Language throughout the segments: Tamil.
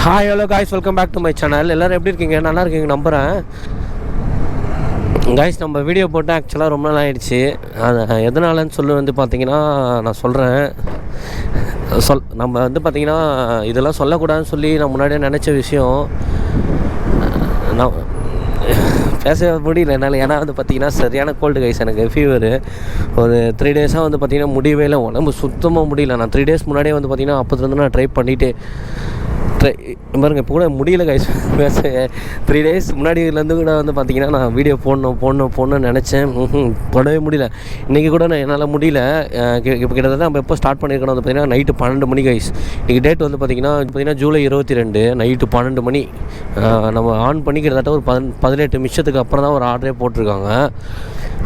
Hi hello guys, welcome back to my channel. எல்லோரும் எப்படி இருக்கீங்க? நல்லா இருக்கீங்க நம்புகிறேன். காய்ஸ், நம்ம வீடியோ போட்டு ஆக்சுவலாக ரொம்ப நாள் ஆகிடுச்சு. அது எதனாலன்னு சொல்லி வந்து பார்த்தீங்கன்னா நான் சொல்கிறேன். நம்ம வந்து பார்த்திங்கன்னா இதெல்லாம் சொல்லக்கூடாதுன்னு சொல்லி நான் முன்னாடியே நினச்ச விஷயம். நான் பேச முடியல என்னால். ஏன்னா வந்து பார்த்திங்கன்னா சரியான கோல்டு கைஸ், எனக்கு ஃபீவரு. ஒரு 3 டேஸாக வந்து பார்த்திங்கன்னா முடியவே இல்லை, உடம்பு சுத்தமாக முடியல. நான் 3 டேஸ் முன்னாடியே வந்து பார்த்திங்கன்னா அப்போதுலேருந்து நான் ட்ரை பண்ணிவிட்டு பாருங்க, இப்போ கூட முடியல கைஸ் பேச. 3 டேஸ் முன்னாடியிலேருந்து கூட வந்து பார்த்திங்கன்னா நான் வீடியோ போடணும்னு நினச்சேன். போடவே முடியல. இன்றைக்கி கூட நான் என்னால் முடியல. இப்போ கிட்டத்தட்ட நம்ம எப்போ ஸ்டார்ட் பண்ணியிருக்கணும் வந்து பார்த்திங்கன்னா நைட்டு 12 மணி கைஸ். இன்றைக்கி டேட் வந்து பார்த்திங்கன்னா ஜூலை 22 நைட்டு 12 மணி. நம்ம ஆன் பண்ணி கிட்டத்தட்ட ஒரு 18 நிமிஷத்துக்கு அப்புறம் தான் ஒரு ஆர்டரே போட்டிருக்காங்க.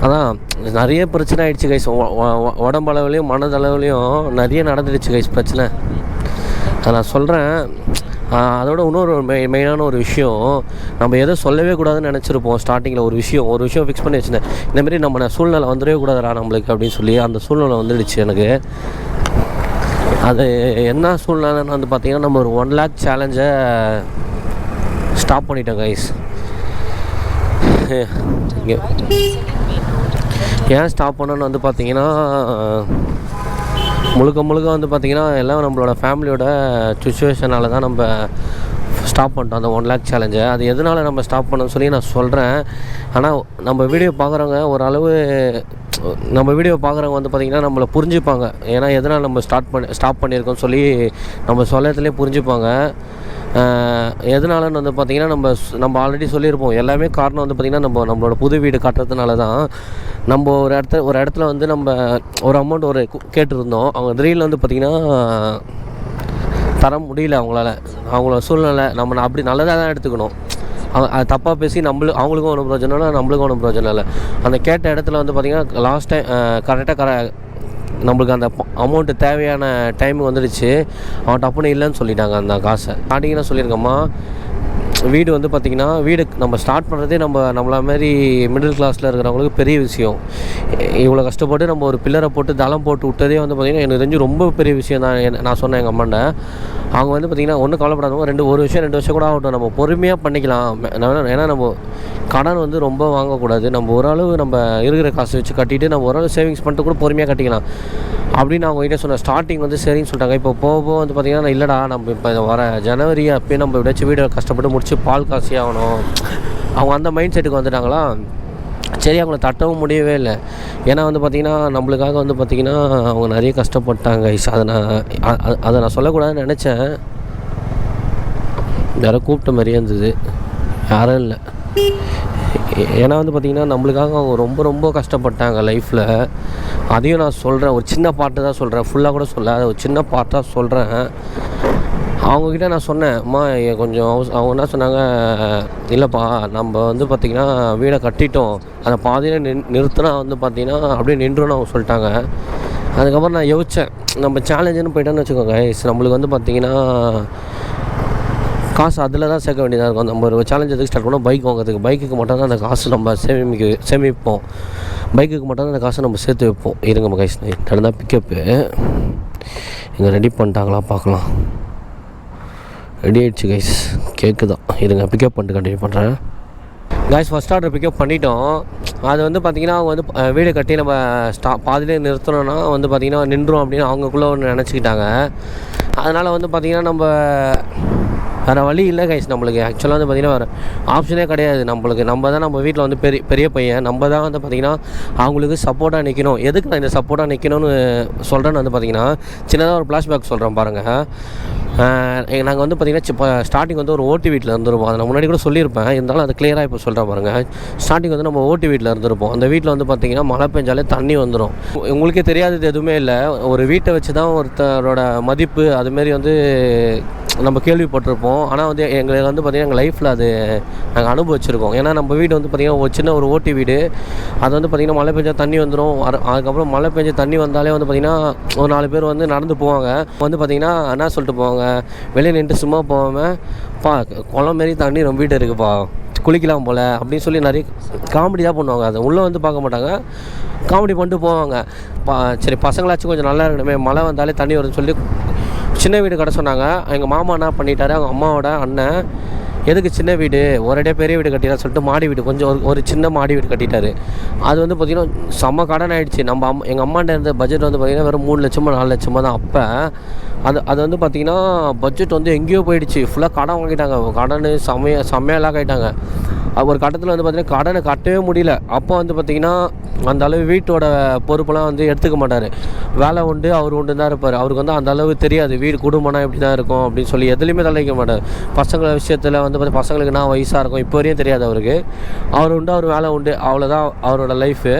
அதான் நிறைய பிரச்சனை ஆகிடுச்சு கைஸ். உடம்பளவுலேயும் மனதளவுலேயும் நிறைய நடந்துடுச்சு கைஸ் பிரச்சனை. நான் சொல்கிறேன். அதோட இன்னொரு மெயினான ஒரு விஷயம், நம்ம எதை சொல்லவே கூடாதுன்னு நினச்சிருப்போம். ஸ்டார்டிங்கில் ஒரு விஷயம் ஃபிக்ஸ் பண்ணி வச்சுருந்தேன். இந்தமாரி நம்ம சூழ்நிலை வந்துடவே கூடாதுடா நம்மளுக்கு அப்படின்னு சொல்லி. அந்த சூழ்நிலை வந்துடுச்சு எனக்கு. அது என்ன சூழ்நிலைன்னு வந்து பார்த்திங்கன்னா நம்ம ஒரு 1 lakh சேலஞ்சை ஸ்டாப் பண்ணிட்டோம் கைஸ். ஏன் ஸ்டாப் பண்ணோன்னு வந்து பார்த்திங்கன்னா முழுக்க வந்து பார்த்திங்கன்னா எல்லாம் நம்மளோட ஃபேமிலியோட சுச்சுவேஷனால் தான் நம்ம ஸ்டாப் பண்ணிட்டோம் அந்த 1 lakh சேலஞ்சை. அது எதனால் நம்ம ஸ்டாப் பண்ணோன்னு சொல்லி நான் சொல்கிறேன். ஆனால் நம்ம வீடியோ பார்க்குறவங்க ஓரளவு வந்து பார்த்திங்கன்னா நம்மளை புரிஞ்சுப்பாங்க. ஏன்னா எதனால் நம்ம ஸ்டாப் பண்ணியிருக்கோன்னு சொல்லி நம்ம சொல்லத்துலேயே புரிஞ்சுப்பாங்க. எதனாலன்னு வந்து பார்த்திங்கன்னா நம்ம ஆல்ரெடி சொல்லியிருப்போம். எல்லாமே காரணம் வந்து பார்த்திங்கன்னா நம்மளோட புது வீடு கட்டுறதுனால தான். நம்ம ஒரு இடத்துல வந்து நம்ம ஒரு அமௌண்ட் கேட்டிருந்தோம். அவங்க திடீர்னு வந்து பார்த்திங்கன்னா தர முடியல அவங்களோட சூழ்நிலை. நம்ம அப்படி நல்லதாக தான் எடுத்துக்கணும். அது தப்பாக பேசி அவங்களுக்கும் ஒன்றும் பிரயோஜனம் இல்லை, நம்மளுக்கும் ஒன்றும் பிரயோஜனம் இல்லை. அந்த கேட்ட இடத்துல வந்து பார்த்திங்கன்னா லாஸ்ட் டைம் கரெக்டாக நம்மளுக்கு அந்த அமௌண்ட்டு தேவையான டைமுக்கு வந்துடுச்சு. அவன் டப்புன்னு இல்லைன்னு சொல்லிட்டாங்க அந்த காசை. ஸ்டார்டிங்காக சொல்லியிருக்கோம்மா, வீடு வந்து பார்த்திங்கன்னா வீடு நம்ம ஸ்டார்ட் பண்ணுறதே நம்மள மாதிரி மிடில் கிளாஸில் இருக்கிறவங்களுக்கு பெரிய விஷயம். இவ்வளோ கஷ்டப்பட்டு நம்ம ஒரு பில்லரை போட்டு தளம் போட்டு விட்டதே வந்து பார்த்திங்கன்னா எனக்கு தெரிஞ்சு ரொம்ப பெரிய விஷயம் தான். நான் சொன்னேன் எங்கள் அம்மாண்ட. அவங்க வந்து பார்த்திங்கன்னா ஒன்றும் கவலைப்படாதவங்க, 2 வருஷம் கூட ஆகட்டும், நம்ம பொறுமையாக பண்ணிக்கலாம். ஏன்னா நம்ம கடன் வந்து ரொம்ப வாங்கக்கூடாது. நம்ம ஓரளவு நம்ம இருக்கிற காசு வச்சு கட்டிட்டு நம்ம ஓரளவு சேவிங்ஸ் பண்ணிட்டு கூட பொறுமையாக கட்டிக்கலாம் அப்படின்னு அவங்ககிட்ட சொன்னேன். ஸ்டார்டிங் வந்து சரின்னு சொல்லிட்டாங்க. இப்போ போக வந்து பார்த்திங்கன்னா இல்லைடா, நம்ம இப்போ வர ஜனவரி அப்போயே நம்ம எப்படியாச்சும் வீடு கஷ்டப்பட்டு முடிச்சு பால் காசி ஆகணும். அவங்க அந்த மைண்ட் செட்டுக்கு வந்துட்டாங்களா. சரி, அவங்கள தட்டவும் முடியவே இல்லை. ஏன்னா வந்து பார்த்திங்கன்னா நம்மளுக்காக வந்து பார்த்திங்கன்னா அவங்க நிறைய கஷ்டப்பட்டாங்க. அதை நான் சொல்லக்கூடாதுன்னு நினச்சேன். யாரும் கூப்பிட்ட மாதிரியே இருந்தது, யாரும் இல்லை. ஏன்னா வந்து பார்த்திங்கன்னா நம்மளுக்காக அவங்க ரொம்ப கஷ்டப்பட்டாங்க லைஃப்பில். அதையும் நான் சொல்கிறேன். ஒரு சின்ன பாட்டு தான் சொல்கிறேன், ஃபுல்லாக கூட சொல்ல, ஒரு சின்ன பாட்டாக சொல்கிறேன். அவங்கக்கிட்ட நான் சொன்னேன், அம்மா கொஞ்சம் அவங்க என்ன சொன்னாங்க, இல்லைப்பா நம்ம வந்து பார்த்திங்கன்னா வீடை கட்டிட்டோம், அந்த பாதியில் நிறுத்தினா வந்து பார்த்திங்கன்னா அப்படியே நின்றுன்னு அவங்க சொல்லிட்டாங்க. அதுக்கப்புறம் நான் யோசித்தேன், நம்ம சேலஞ்சுன்னு போயிட்டோன்னு வச்சுக்கோங்க, நம்மளுக்கு வந்து பார்த்திங்கன்னா காசு அதில் தான் சேர்க்க வேண்டியதாக இருக்கும். நம்ம ஒரு சேலஞ்ச் எதுக்கு ஸ்டார்ட் பண்ணோம், பைக் வாங்கிறதுக்கு. பைக்குக்கு மட்டும் தான் அந்த காசு நம்ம சேமிப்போம். பைக்குக்கு மட்டும் தான் அந்த காசை நம்ம சேர்த்து வைப்போம். இருங்க கைஸ், நடந்தால் பிக்கப்பு இங்கே ரெடி பண்ணிட்டாங்களா பார்க்கலாம். ரெடி ஆகிடுச்சு கைஸ், கேக்கு தான். இருங்க பிக்கப் பண்ணிட்டு கண்டினியூ பண்ணுறேன். கைஸ், ஃபஸ்ட் ஆர்டர் பிக்கப் பண்ணிட்டோம். அது வந்து பார்த்திங்கன்னா அவங்க வந்து வீடு கட்டி நம்ம பாதிலே நிறுத்தணும்னா வந்து பார்த்திங்கன்னா நின்றோம் அப்படின்னு அவங்களுக்குள்ளே ஒன்று நினச்சிக்கிட்டாங்க. அதனால் வந்து பார்த்திங்கன்னா நம்ம வேறு வழி இல்லை கைஸ். நம்மளுக்கு ஆக்சுவலாக வந்து பார்த்திங்கன்னா வேறு ஆப்ஷனே கிடையாது. நம்ம தான் நம்ம வீட்டில் வந்து பெரிய பையன். நம்ம தான் வந்து பார்த்திங்கன்னா அவங்களுக்கு சப்போர்ட்டாக நிற்கணும். எதுக்கு நான் இந்த சப்போர்ட்டாக நிற்கணும்னு சொல்கிறேன்னு வந்து பார்த்திங்கன்னா சின்னதாக ஒரு ஃப்ளாஷ்பேக் சொல்கிறேன் பாருங்கள். நாங்கள் வந்து பார்த்திங்கன்னா இப்போ ஸ்டார்டிங் வந்து ஒரு ஓட்டி வீட்டில் இருந்துருப்போம். அதை நான் முன்னாடி கூட சொல்லியிருப்பேன், இருந்தாலும் அது கிளியராக இப்போ சொல்கிறேன் பாருங்கள். ஸ்டார்டிங் வந்து நம்ம ஓட்டி வீட்டில் இருந்துருப்போம். அந்த வீட்டில் வந்து பார்த்திங்கன்னா மழை பெஞ்சாலே தண்ணி வந்துடும். உங்களுக்கே தெரியாதது எதுவுமே இல்லை. ஒரு வீட்டை வச்சு தான் ஒருத்தரோட மதிப்பு அதுமாரி வந்து நம்ம கேள்விப்பட்டிருப்போம். ஆனால் வந்து எங்களுக்கு வந்து பார்த்திங்கன்னா எங்கள் லைஃப்பில் அது நாங்கள் அனுபவிச்சிருக்கோம். ஏன்னா நம்ம வீடு வந்து பார்த்திங்கன்னா ஒரு சின்ன ஒரு ஓட்டி வீடு. அது வந்து பார்த்திங்கன்னா மழை பெஞ்சால் தண்ணி வந்துடும். அதுக்கப்புறம் மழை பெஞ்ச தண்ணி வந்தாலே வந்து பார்த்திங்கன்னா ஒரு 4 பேர் வந்து நடந்து போவாங்க. வந்து பார்த்திங்கன்னா என்ன சொல்லிட்டு போவாங்க, வெளியே நின்று சும்மா போகாமல், குளம் மாரி தண்ணி ரொம்ப வீட்டு இருக்குப்பா, குளிக்கலாம் போல் அப்படின்னு சொல்லி நிறைய காமெடி தான் பண்ணுவாங்க. அதை உள்ளே வந்து பார்க்க மாட்டாங்க, காமெடி பண்ணிட்டு போவாங்க. சரி பசங்களாச்சும் கொஞ்சம் நல்லா இருக்கணுமே, மழை வந்தாலே தண்ணி வருதுன்னு சொல்லி சின்ன வீடு கட்ட சொன்னாங்க. எங்கள் மாமா என்ன பண்ணிட்டாரு, அவங்க அம்மாவோட அண்ணன் எதுக்கு சின்ன வீடு ஒரேடியாக பெரிய வீடு கட்டிடலாம் சொல்லிட்டு மாடி வீடு கொஞ்சம் ஒரு சின்ன மாடி வீடு கட்டிட்டாரு. அது வந்து பார்த்திங்கன்னா செம்ம கடன் ஆகிடுச்சு. நம்ம எங்கள் அம்மாண்ட இருந்த பட்ஜெட் வந்து பார்த்திங்கன்னா வெறும் 3 லட்சமோ 4 லட்சமோ தான் அப்போ. அது வந்து பார்த்திங்கன்னா பட்ஜெட் வந்து எங்கேயோ போயிடுச்சு. ஃபுல்லாக கடன் வாங்கிட்டாங்க. கடன் செம்மையெல்லாம் ஆகிட்டாங்க. ஒரு கட்டத்தில் வந்து பார்த்திங்கன்னா கடனை கட்டவே முடியல. அப்போ வந்து பார்த்திங்கன்னா அந்த அளவு வீட்டோட பொறுப்பெல்லாம் வந்து எடுத்துக்க மாட்டார். வேலை உண்டு அவர் உண்டு தான் இருப்பார். அவருக்கு வந்து அந்த அளவு தெரியாது வீடு குடும்பம்னா எப்படி தான் இருக்கும் அப்படின்னு சொல்லி எதுலேயுமே தலைக்க மாட்டார். பசங்களை விஷயத்தில் வந்து பார்த்து பசங்களுக்கு நான் வயசாக இருக்கும் இப்போ வரையும் தெரியாது அவருக்கு. அவர் உண்டு, அவர் வேலை உண்டு, அவ்வளோதான் அவரோட லைஃபு.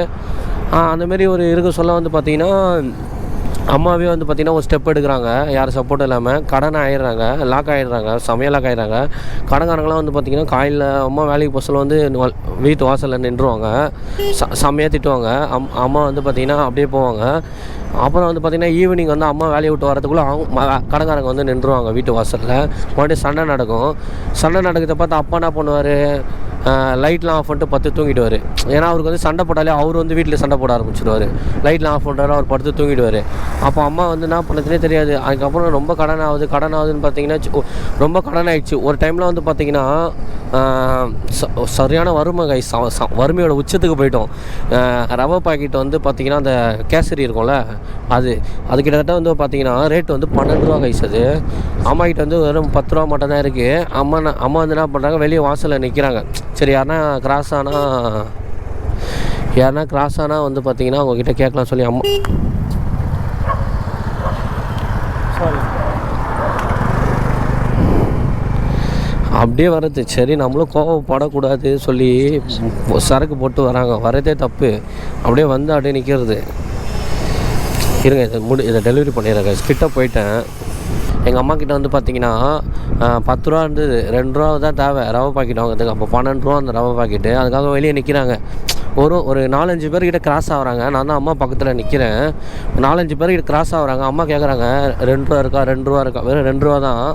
அந்தமாரி ஒரு இருக்க சொல்ல வந்து பார்த்திங்கன்னா அம்மாவே வந்து பார்த்திங்கன்னா ஒரு ஸ்டெப் எடுக்கிறாங்க, யாரும் சப்போர்ட் இல்லாமல். கடன் ஆகிடுறாங்க, லாக் ஆகிடுறாங்க, செமையாக லாக் ஆகிடுறாங்க. கடன்காரங்களாம் வந்து பார்த்திங்கன்னா காலையில் அம்மா வேலைக்கு போக சொல்ல வந்து வீட்டு வாசலில் நின்றுவாங்க, செம்மையாக திட்டுவாங்க. அம்மா வந்து பார்த்திங்கன்னா அப்படியே போவாங்க. அப்புறம் வந்து பார்த்திங்கன்னா ஈவினிங் வந்து அம்மா வேலையை விட்டு வரதுக்குள்ளே அவங்க கடன்காரங்க வந்து நின்றுவாங்க வீட்டு வாசலில். மறுபடியும் சண்டை நடக்கும். சண்டை நடக்கிறத பார்த்து அப்பா என்ன பண்ணுவார், லைட்லாம் ஆஃப் பண்ணிட்டு படுத்து தூங்கிடுவார். ஏன்னா அவருக்கு வந்து சண்டை போட்டாலே அவர் வந்து வீட்டில் சண்டை போட ஆரம்பிச்சிடுவார். லைட்லாம் ஆஃப் பண்ணுறாரு, அவர் படுத்து தூங்கிடுவார். அப்போ அம்மா வந்து என்ன பண்ணதுனே தெரியாது. அதுக்கப்புறம் ரொம்ப கடன் ஆகுதுன்னு பார்த்தீங்கன்னா ரொம்ப கடன் ஆகிடுச்சு. ஒரு டைமில் வந்து பார்த்திங்கன்னா சரியான வறுமை வறுமையோட உச்சத்துக்கு போயிட்டோம். ரவை பாக்கெட் வந்து பார்த்திங்கன்னா அந்த கேசரி இருக்கும்ல, அது கிட்டத்தட்ட வந்து பார்த்திங்கன்னா ரேட் வந்து 12 ரூபா கைஸ். அது அம்மா கிட்ட வந்து வெறும் 10 ரூபா மட்டும் தான் இருக்குது. அம்மா வந்து என்ன பண்ணுறாங்க, வெளியே வாசலில் நிற்கிறாங்க. சரி யாருன்னா கிராஸ் ஆனால் வந்து பார்த்திங்கன்னா அவங்கக்கிட்ட கேட்கலாம் சொல்லி அம்மா அப்படியே வர்றது. சரி நம்மளும் கோவப்படக்கூடாது சொல்லி சரக்கு போட்டு வராங்க, வரதே தப்பு. அப்படியே வந்து அப்படியே நிற்கிறது. இருங்க இதை டெலிவரி பண்ணிடுறேன். கிட்ட போயிட்டேன். எங்கள் அம்மா கிட்ட வந்து பார்த்திங்கன்னா 10 ரூபா இருந்தது, 2 ரூபா தான் தேவை ரவை பாக்கெட் வாங்கிறதுக்கு. அப்போ 12 ரூபா அந்த ரவை பாக்கெட்டு. அதுக்காக வெளியே நிற்கிறாங்க. ஒரு 4-5 பேர்கிட்ட கிராஸ் ஆகுறாங்க. நான் தான் அம்மா பக்கத்தில் நிற்கிறேன். 4-5 பேர்கிட்ட கிராஸ் ஆகுறாங்க. அம்மா கேட்குறாங்க 2 ரூபா இருக்கா, 2 ரூபா இருக்கா. வெறும் 2 ரூபா தான்.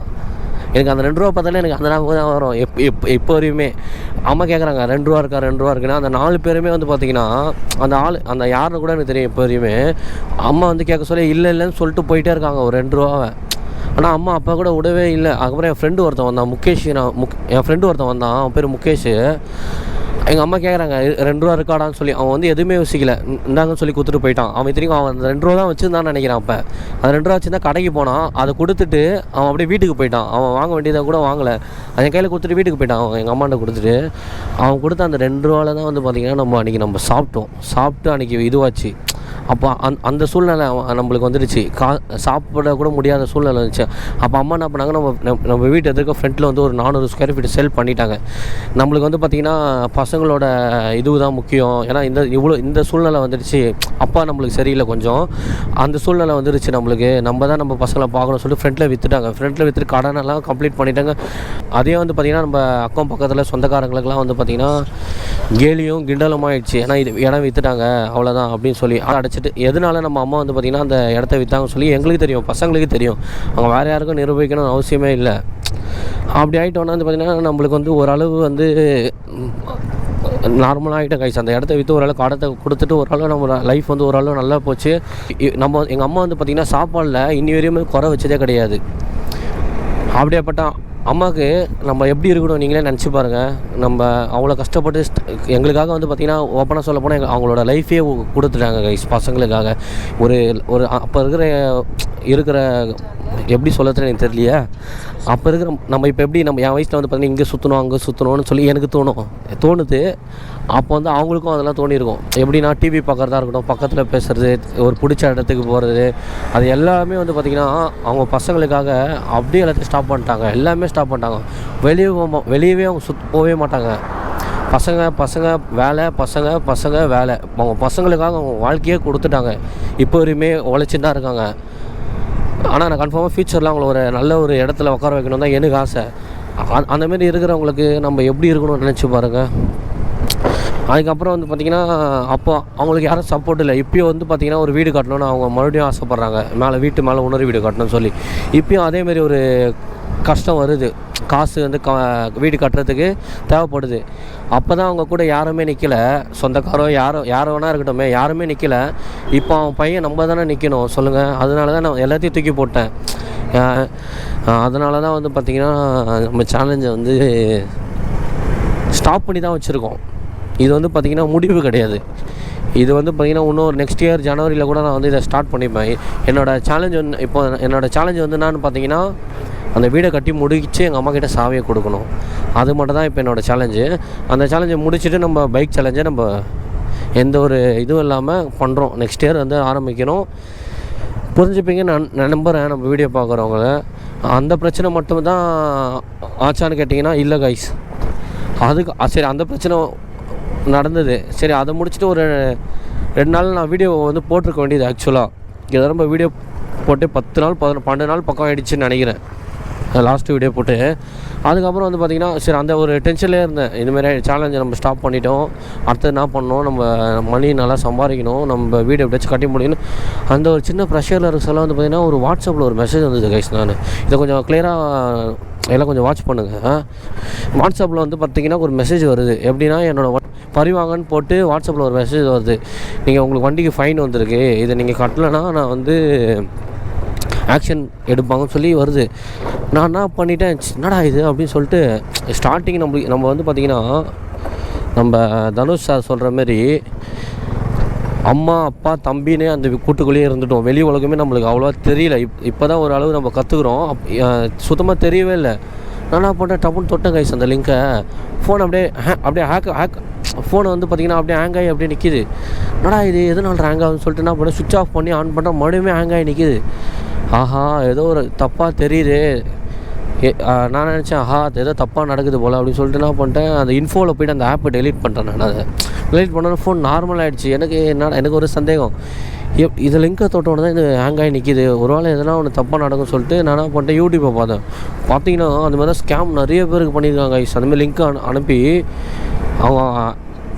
எனக்கு அந்த 2 ரூபா பார்த்தாலே எனக்கு அந்த ஞாபகம் தான் வரும் இப்போ வரையுமே. அம்மா கேட்குறாங்க 2 ரூபா இருக்கா, 2 ரூபா இருக்குன்னா அந்த 4 பேருமே வந்து பார்த்திங்கன்னா அந்த யாருன்னு கூட எனக்கு தெரியும் இப்போ வரையுமே. அம்மா வந்து கேட்க சொல்லி இல்லைன்னு சொல்லிட்டு போயிட்டே இருக்காங்க ஒரு 2 ரூபாவை. ஆனால் அம்மா அப்பா கூட விடவே இல்லை. அதுக்கப்புறம் என் ஃப்ரெண்டு ஒருத்தன் வந்தான், என் ஃப்ரெண்டு ஒருத்தன் வந்தான், அவன் பேர் முகேஷ். எங்கள் அம்மா கேட்குறாங்க 2 ரூபா இருக்காடான்னு சொல்லி. அவன் வந்து எதுவுமே யோசிக்கல, இந்தாங்கன்னு சொல்லி கொடுத்துட்டு போயிட்டான். அவன் தெரியும் அவன் அந்த 2 ரூபா தான் வச்சுருந்தான்னு நினைக்கிறான். அப்போ அந்த 2 ரூபா வச்சுருந்தா கடைக்கு போனான், அதை கொடுத்துட்டு அவன் அப்படியே வீட்டுக்கு போயிட்டான். அவன் வாங்க வேண்டியதை கூட வாங்கலை, அதன் கையில் கொடுத்துட்டு வீட்டுக்கு போயிட்டான். அவன் எங்கள் அம்மாண்ட கொடுத்துட்டு அவன் கொடுத்த அந்த 2 ரூபாவில் தான் வந்து பார்த்திங்கன்னா நம்ம சாப்பிட்டு அன்றைக்கி இதுவாச்சு. அப்போ அந்த சூழ்நிலை நம்மளுக்கு வந்துடுச்சு. சாப்பிட கூட முடியாத சூழ்நிலை இருந்துச்சு. அப்போ அம்மா என்ன பண்ணாங்க, நம்ம வீட்டு எதிர்க்க ஃப்ரண்ட்டில் வந்து ஒரு 400 ஸ்கொயர் ஃபீட் செல் பண்ணிட்டாங்க. நம்மளுக்கு வந்து பார்த்திங்கன்னா பசங்களோட இது தான் முக்கியம். ஏன்னா இந்த சூழ்நிலை வந்துடுச்சு. அப்பா நம்மளுக்கு சரியில்லை கொஞ்சம், அந்த சூழ்நிலை வந்துடுச்சு நம்மளுக்கு. நம்ம தான் நம்ம பசங்களை பார்க்கணும்னு சொல்லிட்டு ஃப்ரண்ட்டில் விற்றுட்டு கடனெல்லாம் கம்ப்ளீட் பண்ணிட்டாங்க. அதே வந்து பார்த்திங்கன்னா நம்ம அக்கம் பக்கத்தில் சொந்தக்காரங்களுக்கெல்லாம் வந்து பார்த்திங்கன்னா கேலியும் கிண்டலும் ஆகிடுச்சு. ஏன்னா இது இடம் விற்றுட்டாங்க அவ்வளோதான் அப்படின்னு சொல்லி அடைச்சிட்டு. எதனால நம்ம அம்மா வந்து பார்த்திங்கன்னா அந்த இடத்த விற்றாங்கன்னு சொல்லி எங்களுக்கு தெரியும், பசங்களுக்கு தெரியும். அவங்க வேறு யாருக்கும் நிரூபிக்கணும்னு அவசியமே இல்லை. அப்படி ஆகிட்டோன்னா வந்து பார்த்திங்கன்னா நம்மளுக்கு வந்து ஓரளவு வந்து நார்மலாக ஆகிட்டேன் கைஸ். அந்த இடத்த விற்று ஓரளவு கடத்தை கொடுத்துட்டு ஓரளவு நம்ம லைஃப் வந்து ஓரளவு நல்லா போச்சு. எங்கள் அம்மா வந்து பார்த்திங்கன்னா சாப்பாடில் இன்னி வரையுமே குறை வச்சதே கிடையாது. அப்படியேப்பட்ட அம்மாவுக்கு நம்ம எப்படி இருக்கணும் நீங்களே நினச்சி பாருங்கள். நம்ம அவ்வளோ கஷ்டப்பட்டு எங்களுக்காக வந்து பார்த்திங்கன்னா ஓப்பனாக சொல்ல போனால் அவங்களோட லைஃபே கொடுத்துட்டாங்க கைஸ் பசங்களுக்காக. ஒரு அப்போ இருக்கிற எப்படி சொல்லுறதுன்னு எனக்கு தெரியலையே. அப்போ இருக்கிற நம்ம இப்போ எப்படி நம்ம என் வயசில் வந்து பார்த்திங்கன்னா இங்கே சுற்றணும் அங்கே சுற்றணும்னு சொல்லி எனக்கு தோணுது. அப்போ வந்து அவங்களுக்கும் அதெல்லாம் தோணியிருக்கும். எப்படின்னா டிவி பார்க்குறதா இருக்கட்டும், பக்கத்தில் பேசுகிறது, ஒரு பிடிச்ச இடத்துக்கு போகிறது, அது எல்லாமே வந்து பார்த்திங்கன்னா அவங்க பசங்களுக்காக அப்படியே எல்லாத்தையும் ஸ்டாப் பண்ணிட்டாங்க. எல்லாமே ஸ்டாப் பண்ணிட்டாங்க. வெளியவே அவங்க போகவே மாட்டாங்க. பசங்க வேலை, பசங்க வேலை. அவங்க பசங்களுக்காக அவங்க வாழ்க்கையே கொடுத்துட்டாங்க. இப்போ வரையுமே உழைச்சிட்டு தான் இருக்காங்க. ஆனால் நான் கன்ஃபார்மாக ஃப்யூச்சரில் அவங்கள ஒரு நல்ல ஒரு இடத்துல உட்கார வைக்கணும் தான் எனக்கு ஆசை. அந்தமாரி இருக்கிறவங்களுக்கு நம்ம எப்படி இருக்கணும்னு நினச்சி பாருங்கள். அதுக்கப்புறம் வந்து பார்த்திங்கன்னா அப்போ அவங்களுக்கு யாரும் சப்போர்ட் இல்லை. இப்போயும் வந்து பார்த்திங்கன்னா ஒரு வீடு கட்டணும்னு அவங்க மறுபடியும் ஆசைப்பட்றாங்க. வீட்டு மேலே இன்னொரு வீடு கட்டணும்னு சொல்லி. இப்போயும் அதேமாரி ஒரு கஷ்டம் வருது. காசு வந்து வீடு கட்டுறதுக்கு தேவைப்படுது. அப்போ தான் அவங்க கூட யாருமே நிற்கலை. சொந்தக்காரோ யாரோ வேணா இருக்கட்டும், யாருமே நிற்கலை. இப்போ அவன் பையன் நம்ம தானே நிற்கணும் சொல்லுங்கள். அதனால தான் நான் எல்லாத்தையும் தூக்கி போட்டேன். அதனால தான் வந்து பார்த்திங்கன்னா நம்ம சேலஞ்சை வந்து ஸ்டாப் பண்ணி தான் வச்சுருக்கோம். இது வந்து பார்த்திங்கன்னா முடிவு கிடையாது. இது வந்து பார்த்திங்கன்னா இன்னும் நெக்ஸ்ட் இயர் ஜனவரியில் கூட நான் வந்து இதை ஸ்டார்ட் பண்ணிப்பேன். என்னோடய சேலஞ்ச் வந்து இப்போ என்னோடய சேலஞ்ச் வந்து என்னன்னு பார்த்தீங்கன்னா அந்த வீடை கட்டி முடிச்சு எங்கள் அம்மா கிட்ட சாவியை கொடுக்கணும். அது மட்டும் தான் இப்போ என்னோடய சேலஞ்சு. அந்த சேலஞ்சை முடிச்சுட்டு நம்ம பைக் சேலஞ்சை நம்ம எந்த ஒரு இதுவும் இல்லாமல் பண்ணுறோம். நெக்ஸ்ட் இயர் வந்து ஆரம்பிக்கணும். புரிஞ்சுப்பீங்க நான் நம்புகிறேன். நம்ம வீடியோ பார்க்குறவங்கள அந்த பிரச்சனை மட்டும்தான் ஆச்சான்னு கேட்டிங்கன்னா இல்லை கைஸ். அதுக்கு சரி அந்த பிரச்சனை நடந்தது. சரி அதை முடிச்சுட்டு ஒரு 2 நாள் நான் வீடியோ வந்து போட்டிருக்க வேண்டியது. ஆக்சுவலாக இதை நம்ம வீடியோ போட்டு 10 நாள் 12 நாள் பக்கம் ஆகிடுச்சின்னு நினைக்கிறேன் லாஸ்ட்டு வீடியோ போட்டு. அதுக்கப்புறம் வந்து பார்த்திங்கன்னா சரி அந்த ஒரு டென்ஷன்லேயே இருந்தேன். இதுமாரி சேலஞ்சை நம்ம ஸ்டாப் பண்ணிட்டோம், அடுத்தது என்ன பண்ணணும், நம்ம மணி நல்லா சம்பாதிக்கணும், நம்ம வீடியோ எப்படியாச்சும் கட்டி முடிக்கணும். அந்த ஒரு சின்ன ப்ரெஷரில் இருக்க சொல்ல வந்து பார்த்திங்கன்னா ஒரு வாட்ஸ்அப்பில் ஒரு மெசேஜ் வந்தது கைஸ். நான் இதை கொஞ்சம் கிளியராக எல்லாம் கொஞ்சம் வாட்ச் பண்ணுங்கள். வாட்ஸ்அப்பில் வந்து பார்த்திங்கன்னா ஒரு மெசேஜ் வருது. எப்படின்னா என்னோடய பரிவாங்கன்னு போட்டு வாட்ஸ்அப்பில் ஒரு மெசேஜ் வருது. நீங்கள் உங்களுக்கு வண்டிக்கு ஃபைன் வந்திருக்கு, இதை நீங்கள் கட்டலைன்னா நான் வந்து ஆக்ஷன் எடுப்பாங்கன்னு சொல்லி வருது. நான் என்ன பண்ணிட்டேன், என்னடா இது அப்படின்னு சொல்லிட்டு ஸ்டார்டிங் நம்ம வந்து பார்த்திங்கன்னா நம்ம தனுஷ் சார் சொல்கிற மாரி அம்மா அப்பா தம்பின்னு அந்த கூட்டுக்குள்ளேயே இருந்துட்டோம். வெளி உலகமே நம்மளுக்கு அவ்வளோவா தெரியல. இப்போ தான் ஒரு அளவு நம்ம கற்றுக்குறோம். சுத்தமாக தெரியவே இல்லை. நான் என்ன பண்ணுறேன், டப்புன்னு தொட்டேன் கைஸ் அந்த லிங்க்கை. ஃபோன் அப்படியே ஹேக் ஃபோனை வந்து பார்த்திங்கன்னா அப்படியே ஹேங் ஆகி அப்படியே நிற்கிது. என்னடா இது எதனால ஹேங் ஆகுதுன்னு சொல்லிட்டு என்ன பண்ணேன், சுவிட்ச் ஆஃப் பண்ணி ஆன் பண்ணுறேன், மறுபடியும் ஹேங் ஆகி நிற்கிது. ஆஹா ஏதோ ஒரு தப்பாக தெரியுது. நான் நினச்சேன் ஆஹா ஏதோ தப்பாக நடக்குது போல் அப்படின்னு சொல்லிட்டு என்ன பண்ணிட்டேன், அந்த இன்ஃபோவில் போய்ட்டு அந்த ஆப்பை டெலீட் பண்ணிட்டேன். நான் அதை டெலீட் பண்ணோன்னா ஃபோன் நார்மல் ஆகிடுச்சு. எனக்கு ஒரு சந்தேகம், இது லிங்கை தொட்டோன்னு தான் இது ஹேங் ஆகி நிற்கிது, ஒரு வேளை எதனா ஒன்று தப்பாக நடக்கும்னு சொல்லிட்டு நான் என்ன பண்ணிட்டேன், யூடியூப்பை பார்த்தேன். பார்த்தீங்கன்னா அந்த மாதிரி தான் ஸ்கேம் நிறைய பேருக்கு பண்ணியிருக்காங்க. அந்தமாதிரி லிங்க்கை அனுப்பி அவங்க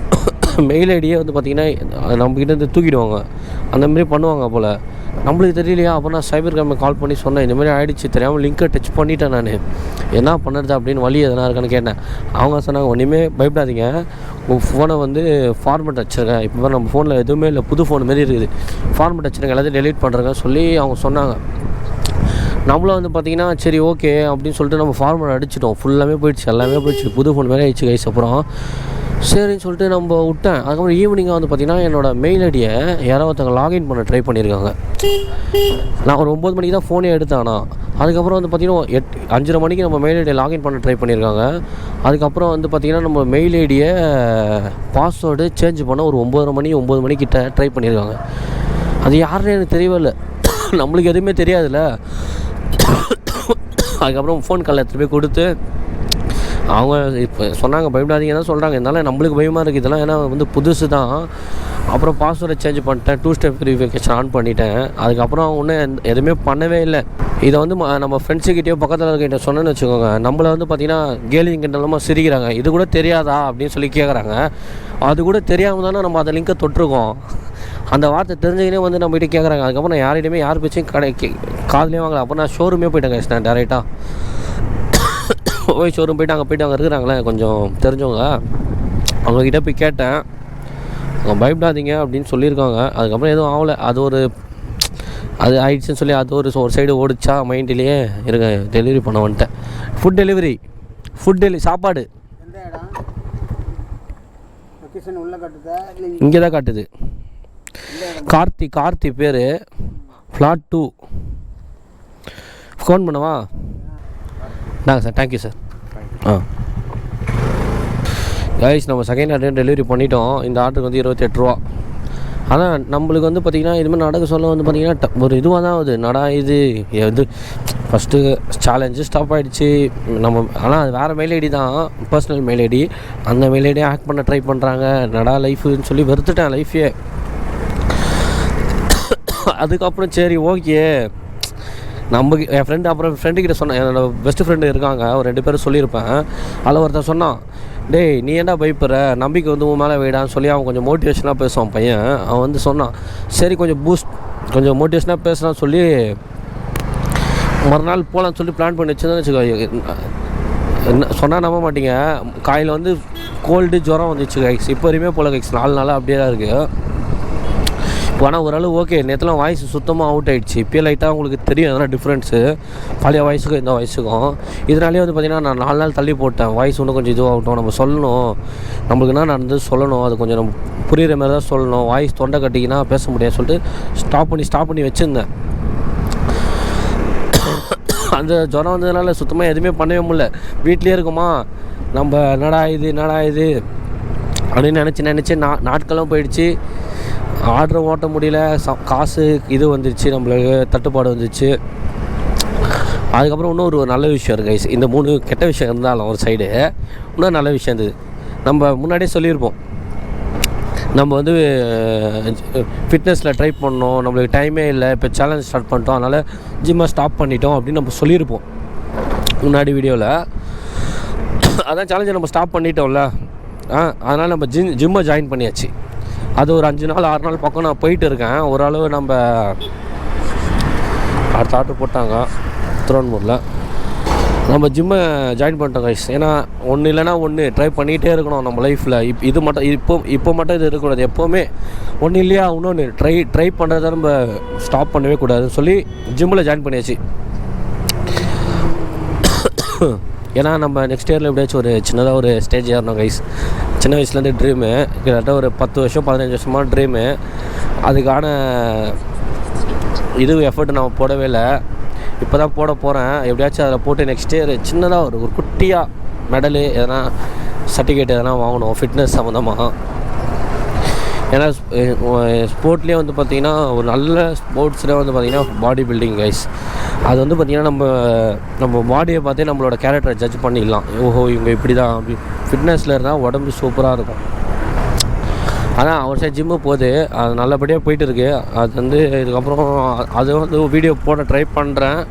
மெயில் ஐடியே வந்து பார்த்திங்கன்னா நம்மக்கிட்ட தூக்கிடுவாங்க. அந்தமாரி பண்ணுவாங்க போல். நம்மளுக்கு தெரியலையா. அப்போ நான் சைபர் கிரைமை கால் பண்ணி சொன்னேன், இந்தமாதிரி ஆகிடுச்சு, தெரியாமல் லிங்க்கை டச் பண்ணிட்டேன், நான் என்ன பண்ணுறது அப்படின்னு வழி எதனா இருக்கான்னு கேட்டேன். அவங்க சொன்னாங்க ஒன்றுமே பயப்படாதீங்க, உங்கள் ஃபோனை வந்து ஃபார்மெட் வச்சுருங்க. இப்போ நம்ம ஃபோனில் எதுவுமே இல்லை, புது ஃபோன் மாரி இருக்குது, ஃபார்மெட் வச்சுருங்க, எல்லாத்தையும் டெலீட் பண்ணுறேங்க சொல்லி அவங்க சொன்னாங்க. நம்மளும் வந்து பார்த்திங்கன்னா சரி ஓகே அப்படின்னு சொல்லிட்டு நம்ம ஃபார்மெட் அடிச்சிட்டோம். ஃபுல்லாமே போயிடுச்சு, எல்லாமே போயிடுச்சு, புது ஃபோன் மாரி ஆகிடுச்சு கைஸ். அப்புறம் சரின்னு சொல்லிட்டு நம்ம விட்டேன். அதுக்கப்புறம் ஈவினிங்காக வந்து பார்த்திங்கன்னா என்னோடய மெயில் ஐடியை யாரோ ஒருத்தவங்க லாகின் பண்ண ட்ரை பண்ணியிருக்காங்க. நான் ஒரு 9 மணிக்கு தான் ஃபோனே எடுத்தேன். அதுக்கப்புறம் வந்து பார்த்திங்கன்னா 5:30 மணிக்கு நம்ம மெயில் ஐடியை லாகின் பண்ண ட்ரை பண்ணியிருக்காங்க. அதுக்கப்புறம் வந்து பார்த்திங்கன்னா நம்ம மெயில் ஐடியை பாஸ்வேர்டு சேஞ்ச் பண்ண ஒரு 9 மணிக்கிட்ட ட்ரை பண்ணியிருக்காங்க. அது யாருன்னு எனக்கு தெரியவே இல்லை. நம்மளுக்கு எதுவுமே தெரியாதுல்ல. அதுக்கப்புறம் ஃபோன் கால் எடுத்துகிட்டு போய் கொடுத்து அவங்க இப்போ சொன்னாங்க பயப்படாதீங்க தான் சொல்கிறாங்க. இருந்தாலும் நம்மளுக்கு பயமாக இருக்குது இதெல்லாம், ஏன்னா வந்து புதுசு தான். அப்புறம் பாஸ்வேர்டை சேஞ்ச் பண்ணிட்டேன், 2 ஸ்டெப் வெரிஃபிகேஷன் ஆன் பண்ணிட்டேன். அதுக்கப்புறம் ஒன்றும் எதுவுமே பண்ணவே இல்லை. இதை வந்து நம்ம ஃப்ரெண்ட்ஸுக்கிட்டேயோ பக்கத்தில் இருக்கிட்ட சொன்னேன்னு வச்சுக்கோங்க, நம்மளை வந்து பார்த்திங்கன்னா கேலிங் கிண்டலமாக சிரிக்கிறாங்க. இது கூட தெரியாதா அப்படின்னு சொல்லி கேட்குறாங்க. அது கூட தெரியாமல் தானே நம்ம அந்த லிங்கை தொட்டிருக்கோம். அந்த வார்த்தை தெரிஞ்சுக்கினே வந்து நம்மகிட்ட கேட்குறாங்க. அதுக்கப்புறம் நான் யார்கிட்டையுமே யார் பேச்சும் காதுலேயே வாங்கலை. அப்போ நான் ஷோரூமே போயிட்டேங்க. நான் டேரெக்டாக போய் ஷோரூம் போய்ட்டு அங்கே இருக்கிறாங்களே கொஞ்சம் தெரிஞ்சவங்க, அவங்கக்கிட்ட போய் கேட்டேன். அவங்க பயப்படாதீங்க அப்படின்னு சொல்லியிருக்காங்க. அதுக்கப்புறம் எதுவும் ஆகலை. அது ஆயிடுச்சுன்னு சொல்லி அது ஒரு சைடு ஓடிச்சா மைண்ட்லேயே இருக்க டெலிவரி பண்ண வந்துட்டேன். ஃபுட் டெலிவரி சாப்பாடு இங்கே தான் காட்டுது. கார்த்தி பேர், ஃப்ளாட் 2. ஃபோன் பண்ணவா? Sir thank you sir. கைஸ் நம்ம செகண்ட் ஆர்டர் டெலிவரி பண்ணிட்டோம். இந்த ஆர்டருக்கு வந்து 28 ரூபா. ஆனால் நம்மளுக்கு வந்து பார்த்திங்கன்னா இதுமாதிரி நடக்க சொல்ல வந்து பார்த்திங்கன்னா ஒரு இதுவாக தான் ஆகுது. இது ஃபஸ்ட்டு சேலஞ்சு ஸ்டாப் ஆகிடுச்சு நம்ம. ஆனால் அது வேறு மெயில் ஐடி தான், பர்சனல் மெயில் ஐடி. அந்த மெயில் ஐடியை ஹேக் பண்ண ட்ரை பண்ணுறாங்க. லைஃப்னு சொல்லி வெறுத்துட்டேன் லைஃபே. அதுக்கப்புறம் சரி ஓகே என் ஃப்ரெண்டுக்கிட்ட சொன்னேன். என்னோடய பெஸ்ட்டு ஃப்ரெண்டு இருக்காங்க, ஒரு 2 பேரும் சொல்லியிருப்பேன். அதில் ஒருத்தன் சொன்னான், டேய் நீ ஏன்டா பயப்படுற, நம்பிக்கை வந்து உன் மேலே வைடான்னு சொல்லி அவன் கொஞ்சம் மோட்டிவேஷனாக பேசுவான் பையன். அவன் வந்து சொன்னான் சரி கொஞ்சம் மோட்டிவேஷனாக பேசலான்னு சொல்லி மறுநாள் போகலான்னு சொல்லி பிளான் பண்ணி வச்சுருந்தேன்னு வச்சுக்கோ. என்ன சொன்னால் நம்ப மாட்டீங்க, காலையில் வந்து கோல்டு ஜுரம் வந்துச்சு கைஸ். இப்போ வரையுமே போல கைஸ் 4 நாளாக அப்படியே தான் இருக்குது. இப்போ ஆனால் ஓரளவு ஓகே. நேற்றுலாம் வாய்ஸ் சுத்தமாக அவுட் ஆகிடுச்சு. இப்போ லைட்டாக உங்களுக்கு தெரியும் எதனா டிஃப்ரென்ஸு பழைய வாய்ஸுக்கும் இந்த வாய்ஸுக்கும். இதனாலே வந்து பார்த்திங்கன்னா நான் 4 நாள் தள்ளி போட்டேன். வாய்ஸ் இன்னும் கொஞ்சம் இதுவாகட்டும், நம்ம சொல்லணும், நம்மளுக்கு என்ன நடந்து சொல்லணும், அது கொஞ்சம் நம்ம புரிகிற மாதிரி தான் சொல்லணும். வாய்ஸ் தொண்டை கட்டிக்கினா பேச முடியாது சொல்லிட்டு ஸ்டாப் பண்ணி வச்சுருந்தேன். அந்த ஜுரம் வந்ததுனால சுத்தமாக எதுவுமே பண்ணவே முடியல. வீட்லேயே இருக்குமா, நம்ம என்னடா இது அப்படின்னு நினச்சி நாட்களும் போயிடுச்சு. ஆர்டரும் ஓட்ட முடியல. காசு இது வந்துடுச்சு, நம்மளுக்கு தட்டுப்பாடு வந்துடுச்சு. அதுக்கப்புறம் இன்னும் ஒரு நல்ல விஷயம் இருக்குது கைஸ். இந்த 3 கெட்ட விஷயம் இருந்தாலும் ஒரு சைடு இன்னும் நல்ல விஷயம் இருந்தது. நம்ம முன்னாடியே சொல்லியிருப்போம், நம்ம வந்து ஃபிட்னஸில் ட்ரை பண்ணோம், நம்மளுக்கு டைமே இல்லை, இப்போ சேலஞ்ச் ஸ்டார்ட் பண்ணிட்டோம், அதனால் ஜிம்மை ஸ்டாப் பண்ணிட்டோம் அப்படின்னு நம்ம சொல்லியிருப்போம் முன்னாடி வீடியோவில். அதான் சேலஞ்சை நம்ம ஸ்டாப் பண்ணிட்டோம்ல, அதனால் நம்ம ஜிம்மை ஜாயின் பண்ணியாச்சு. அது ஒரு 5 நாள் 6 நாள் பக்கம் நான் போயிட்டு இருக்கேன். ஓரளவு நம்ம அடுத்த ஆர்டர் போட்டாங்க திருவண்ணூரில். நம்ம ஜிம்மை ஜாயின் பண்ணிட்டோம் கைஸ். ஏன்னா ஒன்று இல்லைனா ஒன்று ட்ரை பண்ணிகிட்டே இருக்கணும் நம்ம லைஃப்பில். இது மட்டும் இப்போ மட்டும் இது இருக்கக்கூடாது. எப்போவுமே ஒன்று இல்லையா இன்னொன்று ட்ரை பண்ணுறத நம்ம ஸ்டாப் பண்ணவே கூடாதுன்னு சொல்லி ஜிம்மில் ஜாயின் பண்ணியாச்சு. ஏன்னா நம்ம நெக்ஸ்ட் இயரில் எப்படியாச்சும் ஒரு சின்னதாக ஒரு ஸ்டேஜ் ஏறணும் கைஸ். சின்ன வயசுலேருந்து ட்ரீமு, கிட்டத்தட்ட ஒரு 10 வருஷம் 15 வருஷமாக ட்ரீமு. அதுக்கான எஃபர்ட் நம்ம போடவே இல்லை. இப்போ தான் போட போகிறேன். எப்படியாச்சும் அதில் போட்டு நெக்ஸ்ட் இயர் சின்னதாக ஒரு குட்டியாக மெடலு எதனா சர்டிஃபிகேட் எதனா வாங்கணும் ஃபிட்னஸ் சம்மந்தமாக. ஏன்னா ஸ்போர்ட்லேயே வந்து பார்த்திங்கன்னா ஒரு நல்ல ஸ்போர்ட்ஸில் வந்து பார்த்திங்கன்னா பாடி பில்டிங் கைஸ். அது வந்து பார்த்திங்கன்னா நம்ம பாடியை பார்த்தே நம்மளோட கேரக்டரை ஜட்ஜ் பண்ணிடலாம். ஓஹோ இவங்க இப்படி தான் அப்படி. ஃபிட்னஸில் இருந்தால் உடம்பு சூப்பராக இருக்கும். ஆனால் ஒரு சைடு ஜிம்மு போகுது, அது நல்லபடியாக போயிட்டுருக்கு. அது வந்து இதுக்கப்புறம் அது வந்து வீடியோ போட ட்ரை பண்ணுறேன்.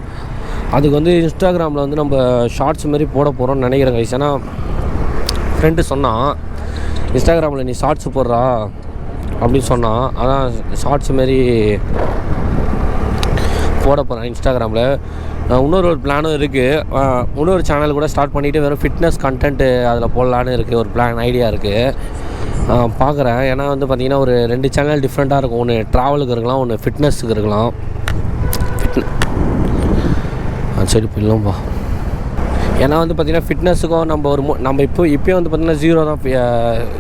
அதுக்கு வந்து இன்ஸ்டாகிராமில் வந்து நம்ம ஷார்ட்ஸ் மாரி போட போகிறோம்னு நினைக்கிறேன் கைஸ். ஏன்னா ஃப்ரெண்டு சொன்னான், இன்ஸ்டாகிராமில் நீ ஷார்ட்ஸ் போடுறா அப்படின்னு சொன்னான். அதான் ஷார்ட்ஸ் மாரி போட போகிறேன் இன்ஸ்டாகிராமில். இன்னொரு பிளானும் இருக்குது. இன்னொரு சேனல் கூட ஸ்டார்ட் பண்ணிவிட்டு வெறும் ஃபிட்னஸ் கண்டென்ட்டு அதில் போடலான்னு இருக்குது. ஒரு ஐடியா இருக்குது, பார்க்குறேன். ஏன்னா வந்து பார்த்திங்கன்னா ஒரு 2 சேனல் டிஃப்ரெண்ட்டாக இருக்கும். ஒன்று ட்ராவலுக்கு இருக்கலாம், ஒன்று ஃபிட்னஸுக்கு இருக்கலாம். சரி போயிடலாம்ப்பா. ஏன்னா வந்து பார்த்திங்கன்னா ஃபிட்னஸுக்கும் நம்ம இப்போயும் வந்து பார்த்திங்கன்னா 0 தான்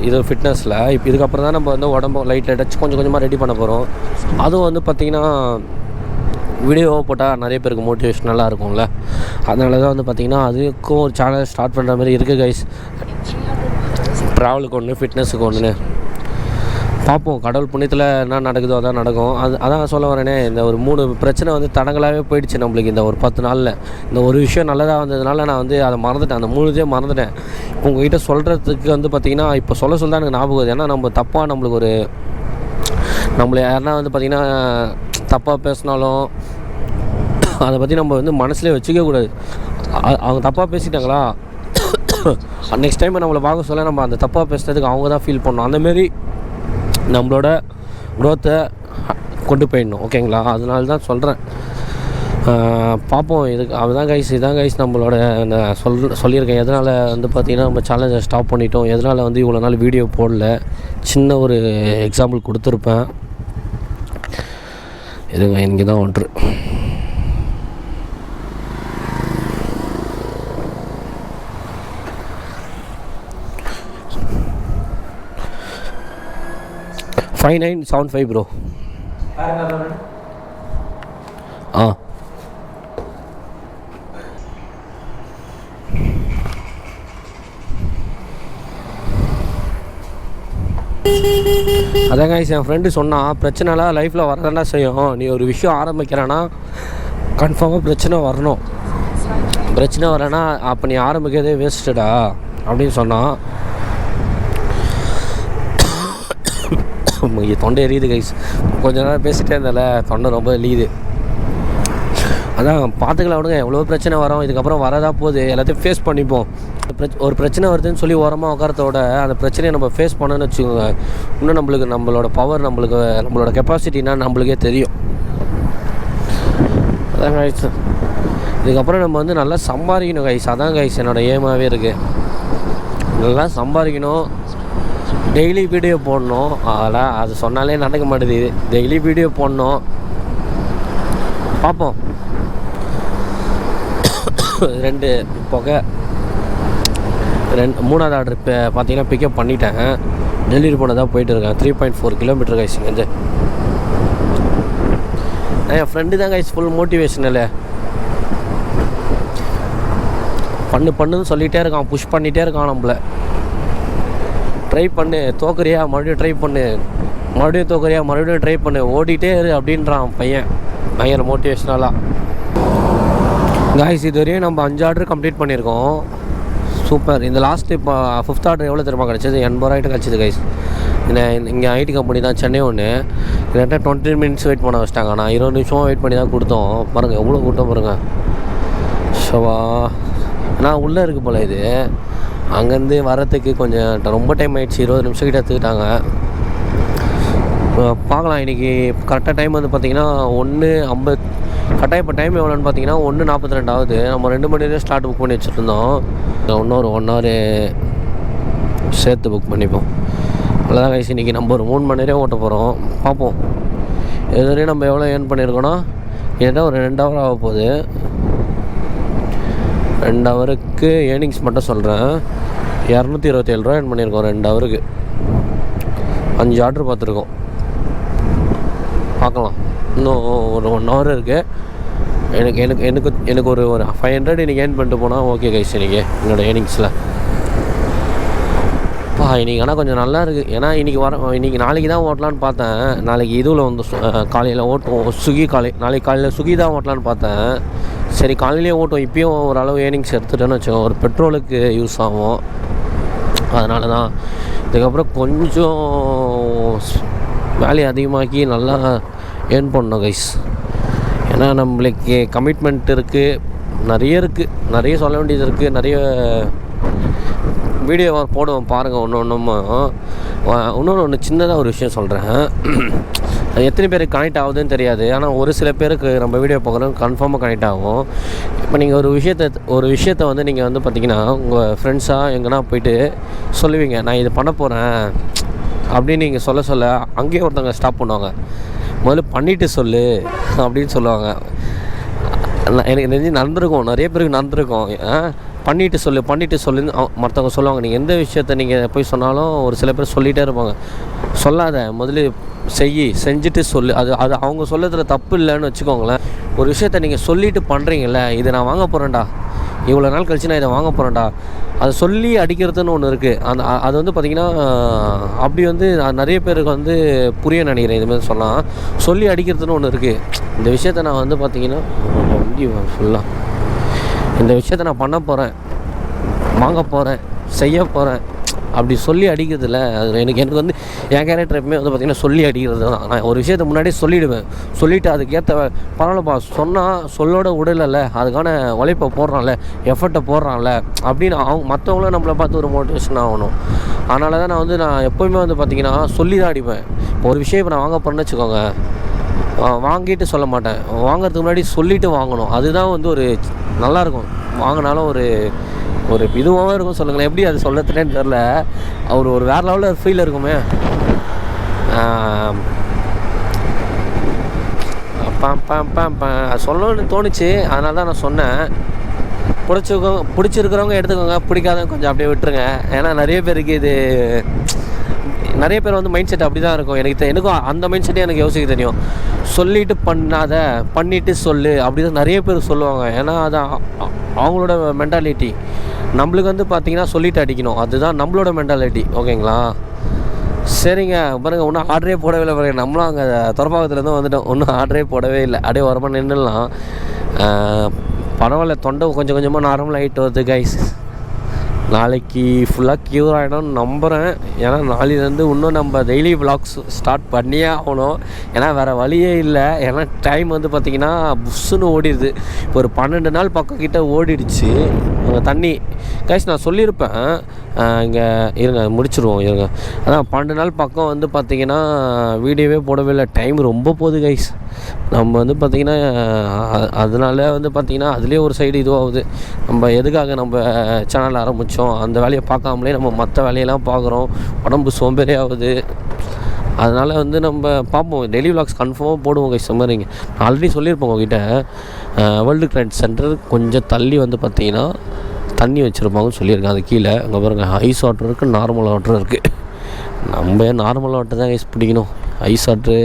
இது ஃபிட்னஸில். இதுக்கப்புறம் தான் நம்ம வந்து உடம்பு லைட்டாக கொஞ்சம் கொஞ்சமாக ரெடி பண்ண போகிறோம். அதுவும் வந்து பார்த்திங்கன்னா வீடியோவாக போட்டால் நிறைய பேருக்கு மோட்டிவேஷனலாக இருக்கும்ல. அதனால தான் வந்து பார்த்திங்கன்னா அதுக்கும் ஒரு சேனல் ஸ்டார்ட் பண்ணுற மாதிரி இருக்குது கைஸ். ட்ராவலுக்கு ஒன்று, ஃபிட்னஸுக்கு ஒன்று. பார்ப்போம், கடவுள் புண்ணியத்தில் என்ன நடக்குதோ அதான் நடக்கும். அதான் சொல்ல வரேனே, இந்த ஒரு 3 பிரச்சனை வந்து தடங்களாகவே போயிடுச்சு நம்மளுக்கு இந்த ஒரு 10 நாளில். இந்த ஒரு விஷயம் நல்லதாக வந்ததுனால நான் வந்து அதை மறந்துட்டேன், அந்த 3 மறந்துட்டேன். உங்கள்கிட்ட சொல்கிறதுக்கு வந்து பார்த்திங்கன்னா இப்போ சொல்ல தான் எனக்கு ஞாபகம் வருது. ஏன்னா நம்ம தப்பாக நம்மளுக்கு நம்மளை யாருன்னா வந்து பார்த்திங்கன்னா தப்பாக பேசினாலும் அதை பற்றி நம்ம வந்து மனசுலேயே வச்சுக்கக்கூடாது. அவங்க தப்பாக பேசிட்டாங்களா, நெக்ஸ்ட் டைம் நம்மளை பார்க்க சொல்ல நம்ம அந்த தப்பாக பேசுறதுக்கு அவங்க தான் ஃபீல் பண்ணணும். அந்தமாரி நம்மளோட க்ரோத்தை கொண்டு போயிடணும், ஓகேங்களா? அதனால தான் சொல்கிறேன். பார்ப்போம். அதுதான் கைஸ் நம்மளோட நான் சொல்லியிருக்கேன். எதனால் வந்து பார்த்திங்கன்னா நம்ம சேலஞ்சை ஸ்டாப் பண்ணிட்டோம், எதனால் வந்து இவ்வளோ நாள் வீடியோ போடல, சின்ன ஒரு எக்ஸாம்பிள் கொடுத்துருப்பேன். இதுங்க இங்கே தான் ஒன்று. $5975 ப்ரோ. அதாங்க என் ஃப்ரெண்டு சொன்னான், பிரச்சனைலாம் லைஃப்பில் வரதாண்டா செய்யும். நீ ஒரு விஷயம் ஆரம்பிக்கிறேன்னா கன்ஃபார்மாக பிரச்சனை வரணும். பிரச்சனை வரேன்னா அப்போ நீ ஆரம்பிக்கிறதே வேஸ்ட்டுடா அப்படின்னு சொன்னான். தொண்டை எரியுது கைஸ். கொஞ்ச நேரம் பேசிகிட்டே இருந்தால தொண்டை ரொம்ப எரியுது. அதான் பார்த்துக்கலாம் விடுங்க, எவ்வளோ பிரச்சனை வரும், இதுக்கப்புறம் வரதா போகுது, எல்லாத்தையும் ஃபேஸ் பண்ணிப்போம். ஒரு பிரச்சனை வருதுன்னு சொல்லி ஓரமாக உட்காரத்தோட அந்த பிரச்சனையை நம்ம ஃபேஸ் பண்ணணும்னு வச்சுக்கோங்க, இன்னும் நம்மளோட பவர், நம்மளோட கெப்பாசிட்டினா நம்மளுக்கே தெரியும். அதான் கைஸ், இதுக்கப்புறம் நம்ம வந்து நல்லா சம்பாதிக்கணும் கைஸ். அதான் கைஸ் என்னோடய ஏமாவே இருக்குது. நல்லா சம்பாதிக்கணும். டெய்லி வீடியோ போடணும். அதெல்லாம் அது சொன்னாலே நடக்க மாட்டேது. டெய்லி வீடியோ போடணும், பார்ப்போம். 2 புகை 3ஆவது ஆர்டர் இப்போ பார்த்தீங்கன்னா பிக்கப் பண்ணிட்டேன். டெலிவரி பண்ணதாக போயிட்டுருக்கேன். 3.4 கிலோமீட்டர் கைஸ் இங்கேருந்து. என் ஃப்ரெண்டு தான் கைஸ் ஃபுல் மோட்டிவேஷனல். பண்ணுன்னு சொல்லிகிட்டே இருக்கான், புஷ் பண்ணிகிட்டே இருக்கான் நம்மள. ட்ரை பண்ணு, தோக்குறியா மறுபடியும் ட்ரை பண்ணு, மறுபடியும் தோக்குறியா மறுபடியும் ட்ரை பண்ணு, ஓடிட்டே இரு அப்படின்றான் பையன். பயங்கர மோட்டிவேஷ்னலாக. காய்ஸ் இதுவரையும் நம்ம 5 ஆர்டர் கம்ப்ளீட் பண்ணியிருக்கோம். சூப்பர். இந்த லாஸ்ட்டு இப்போ 5th ஆர்டர் எவ்வளோ தெரியுமா கிடச்சிது? 80 ரூபாய்ட்டு கிடச்சிது கைஸ். இங்கே ஐடி கம்பெனி தான், சென்னை ஒன்று. கிட்டத்தட்ட 20 மினிட்ஸ் வெயிட் பண்ண வச்சிட்டாங்க. நான் 20 நிமிஷம் வெயிட் பண்ணி தான் கொடுத்தோம். பாருங்கள் எவ்வளோ கூட்டம் பாருங்கள். ஷவா நான் உள்ளே இருக்குது போல். இது அங்கேருந்து வரத்துக்கு கொஞ்சம் ரொம்ப டைம் ஆகிடுச்சு. 20 நிமிஷம் கிட்ட எடுத்துக்கிட்டாங்க. பார்க்கலாம். இன்றைக்கி கரெக்டாக டைம் வந்து பார்த்திங்கன்னா 1:50. கரெக்டாக இப்போ டைம் எவ்வளோன்னு பார்த்தீங்கன்னா 1:42 ஆகுது. நம்ம 2 மணி நேரம் ஸ்லாட் புக் பண்ணி வச்சுருந்தோம். இன்னொரு 1 ஹவர் சேர்த்து புக் பண்ணிப்போம். அவ்வளோதான் கைஸ். இன்றைக்கி நம்ம ஒரு 3 மணி நேரம் ஓட்ட போகிறோம். பார்ப்போம். இதுவரையும் நம்ம எவ்வளோ ஏர்ன் பண்ணியிருக்கோன்னா ஏன்னா ஒரு 2 ஹவர் ஆக போகுது. 2 ஹவருக்கு ஏர்னிங்ஸ் மட்டும் சொல்கிறேன். 227 ரூபா ஏர்ன் பண்ணியிருக்கோம் 2 ஹவருக்கு. 5 ஆர்டர் பார்த்துருக்கோம். பார்க்கலாம். இன்னும் ஒரு 1 ஹவர் இருக்குது. எனக்கு ஒரு 500 இன்றைக்கி ஏர்ன் பண்ணிட்டு போனால் ஓகே கைஸ். இன்றைக்கி என்னோடய ஏர்னிங்ஸில் இன்றைக்கி ஆனால் கொஞ்சம் நல்லா இருக்குது. ஏன்னா இன்றைக்கி நாளைக்கு தான் ஓட்டலான்னு பார்த்தேன். நாளைக்கு இதுவில் வந்து காலையில் ஓட்டுவோம் ஸ்விக்கி. நாளைக்கு காலையில் ஸ்விக்கி தான் ஓட்டலான்னு பார்த்தேன். சரி காலையிலே ஓட்டுவோம். இப்போயும் ஓரளவு ஏர்னிங்ஸ் எடுத்துட்டேன்னு வச்சுக்கோங்க. ஒரு பெட்ரோலுக்கு யூஸ் ஆகும். அதனால தான் இதுக்கப்புறம் கொஞ்சம் வேலையை அதிகமாக்கி நல்லா ஏர்ன் பண்ணணும் கைஸ். ஏன்னா நம்மளுக்கு கமிட்மெண்ட் இருக்குது, நிறைய சொல்ல வேண்டியது இருக்குது. நிறைய வீடியோ போடுவோம் பாருங்கள். இன்னொன்று சின்னதாக ஒரு விஷயம் சொல்கிறேன். எத்தனை பேருக்கு கனெக்ட் ஆகுதுன்னு தெரியாது. ஆனால் ஒரு சில பேருக்கு நம்ம வீடியோ பார்க்குறோம் கன்ஃபார்மாக கனெக்ட் ஆகும். இப்போ நீங்கள் ஒரு விஷயத்தை வந்து நீங்கள் வந்து பார்த்திங்கன்னா உங்கள் ஃப்ரெண்ட்ஸாக எங்கன்னா போயிட்டு சொல்லுவீங்க, நான் இது பண்ண போகிறேன் அப்படின்னு நீங்கள் சொல்ல அங்கேயே ஒருத்தவங்க ஸ்டாப் பண்ணுவாங்க. முதல்ல பண்ணிவிட்டு சொல்லு அப்படின்னு சொல்லுவாங்க. எனக்கு நடந்திருக்கும், நிறைய பேருக்கு நடந்திருக்கும். பண்ணிவிட்டு சொல்லுன்னு மற்றவங்க சொல்லுவாங்க. நீங்கள் எந்த விஷயத்த நீங்கள் போய் சொன்னாலும் ஒரு சில பேர் சொல்லிகிட்டே இருப்பாங்க. சொல்லாத, முதல்ல செஞ்சுட்டு சொல்லு. அது அவங்க சொல்லதில் தப்பு இல்லைன்னு வச்சுக்கோங்களேன். ஒரு விஷயத்த நீங்கள் சொல்லிவிட்டு பண்ணுறீங்கள, இதை நான் வாங்க போகிறேன்டா, இவ்வளோ நாள் கழிச்சு நான் இதை வாங்க போகிறேன்டா, அதை சொல்லி அடிக்கிறதுன்னு ஒன்று இருக்குது. அது வந்து பார்த்திங்கன்னா அப்படி வந்து நிறைய பேருக்கு வந்து புரிய நினைக்கிறேன். இதுமாதிரி சொல்லலாம், சொல்லி அடிக்கிறதுன்னு ஒன்று இருக்குது. இந்த விஷயத்த நான் வந்து பார்த்திங்கன்னா ஃபுல்லாக இந்த விஷயத்த நான் பண்ண போகிறேன், வாங்க போகிறேன், செய்ய போகிறேன் அப்படி சொல்லி அடிக்கிறதுல அது எனக்கு வந்து என் கேரக்டர் எப்பவுமே வந்து பார்த்திங்கன்னா சொல்லி அடிக்கிறது தான். நான் ஒரு விஷயத்தை முன்னாடியே சொல்லிவிடுவேன். சொல்லிவிட்டு அதுக்கேற்ற பரவாயில்லப்பா சொல்லோட உடலில் அதுக்கான உழைப்பை போடுறான்ல, எஃபர்ட்டை போடுறான்ல அப்படின்னு மற்றவங்களும் நம்மளை பார்த்து ஒரு மோட்டிவேஷன் ஆகணும். அதனால தான் நான் எப்போவுமே வந்து பார்த்திங்கன்னா சொல்லி தான் அடிப்பேன். இப்போ ஒரு விஷயம் இப்போ நான் வாங்க போகிறேன்னு வச்சுக்கோங்க, வாங்கிட்டு சொல்ல மாட்டேன். வாங்கிறதுக்கு முன்னாடி சொல்லிவிட்டு வாங்கணும். அதுதான் வந்து ஒரு நல்லாயிருக்கும். வாங்கினாலும் ஒரு இதுவாகவும் இருக்கும். சொல்லுங்களேன், எப்படி அது சொல்லத்துலேன்னு தெரில. ஒரு வேறு லெவலில் ஃபீல் இருக்குமே. சொல்லணும்னு தோணுச்சு, அதனால தான் நான் சொன்னேன். பிடிச்சிருக்கிறவங்க எடுத்துக்கோங்க, பிடிக்காதவங்க கொஞ்சம் அப்படியே விட்டுருங்க. ஏன்னா நிறைய பேர் வந்து மைண்ட் செட் அப்படி தான் இருக்கும். எனக்கும் அந்த மைண்ட் செட்டே எனக்கு யோசிக்க தெரியும். சொல்லிவிட்டு பண்ணாத, பண்ணிவிட்டு சொல்லு அப்படி தான் நிறைய பேர் சொல்லுவாங்க. ஏன்னா அது அவங்களோட மென்டாலிட்டி. நம்மளுக்கு வந்து பார்த்திங்கன்னா சொல்லிவிட்டு அடிக்கணும், அதுதான் நம்மளோட மென்டாலிட்டி. ஓகேங்களா? சரிங்க. பாருங்கள், ஒன்றும் ஆர்டரே போடவே இல்லை. பாருங்கள், நம்மளும் அங்கே துறப்பாக்கத்துலேருந்து வந்துட்டோம். ஒன்றும் ஆர்டரே போடவே இல்லை. அப்படியே வரமாக நின்றுலாம். பரவாயில்ல, தொண்டை கொஞ்சம் கொஞ்சமாக நார்மல் ஆகிட்டு வருது கைஸ். நாளைக்கு ஃபுல்லாக க்யூர் ஆகிடும்னு நம்புகிறேன். ஏன்னா நாளையிலேருந்து இன்னும் நம்ம டெய்லி விலாக்ஸ் ஸ்டார்ட் பண்ணியே ஆகணும். ஏன்னா வேறு வழியே இல்லை. ஏன்னா டைம் வந்து பார்த்திங்கன்னா புஷ்ஷுன்னு ஓடிடுது. இப்போ ஒரு 12 நாள் பக்கம் கிட்டே ஓடிடுச்சு. அங்கே தண்ணி கைஸ் நான் சொல்லியிருப்பேன். இங்கே முடிச்சிடுவோம் அதான் 12 நாள் பக்கம் வந்து பார்த்திங்கன்னா வீடியோவே போடவே இல்லை. டைம் ரொம்ப போகுது கைஸ். நம்ம வந்து பார்த்திங்கன்னா அதனால வந்து பார்த்திங்கன்னா அதுலேயே ஒரு சைடு இதுவாகுது. நம்ம எதுக்காக நம்ம சேனல் ஆரம்பித்தோம், அந்த வேலையை பார்க்காமலே நம்ம மற்ற வேலையெல்லாம் பார்க்குறோம், உடம்பு சோம்பேறி ஆகுது. அதனால் வந்து நம்ம பார்ப்போம், டெய்லி விலாக்ஸ் கன்ஃபார்மாக போடுவோம் கைஸ். மாதிரி நான் ஆல்ரெடி சொல்லியிருப்போம் உங்ககிட்ட, வேர்ல்டு ட்ரேட் சென்டர் கொஞ்சம் தள்ளி வந்து பார்த்திங்கன்னா தண்ணி வச்சுருப்பாங்கன்னு சொல்லியிருக்கேன். அது கீழே அங்கே பாருங்கள், ஐஸ் வாட்டர் இருக்குது, நார்மல் வாட்டர் இருக்குது. நம்ம நார்மல் வாட்டர் தான் கைஸ் பிடிக்கணும், ஐஸ் வாட்ரு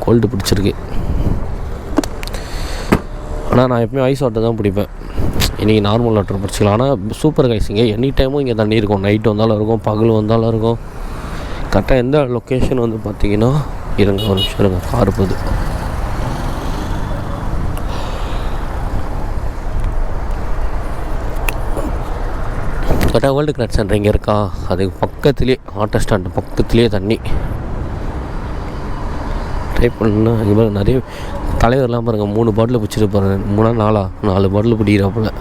கோல்டு பிடிச்சிருக்கு. ஆனால் நான் எப்பவுமே ஐஸ் வாட்டர் தான் பிடிப்பேன். இன்றைக்கி நார்மல் வாட்டர் பிடிச்சிக்கலாம். ஆனால் சூப்பர் கைஸ், இங்கே எனி டைமும் இங்கே தண்ணி இருக்கும். நைட்டு வந்தாலும் இருக்கும், பகல் வந்தாலும் இருக்கும். கரெக்டாக எந்த லொக்கேஷன் வந்து பார்த்திங்கன்னா, இருங்க ஒரு நிமிஷம் இருங்க, கார் போகுது. கரெக்டாக வேர்ல்டு ட்ரேட் சென்டர் இங்கே இருக்கா, அதுக்கு பக்கத்துலேயே ஆட்டோ ஸ்டாண்டு பக்கத்துலேயே தண்ணி. ட்ரை பண்ணால் இங்கே பாருங்க, நிறைய தலைவர்லாம் பாருங்கள் 3 பாட்டில் பிடிச்சிட்டு போகிறேன். 4 பாட்டில் பிடிக்கிறாப்புல.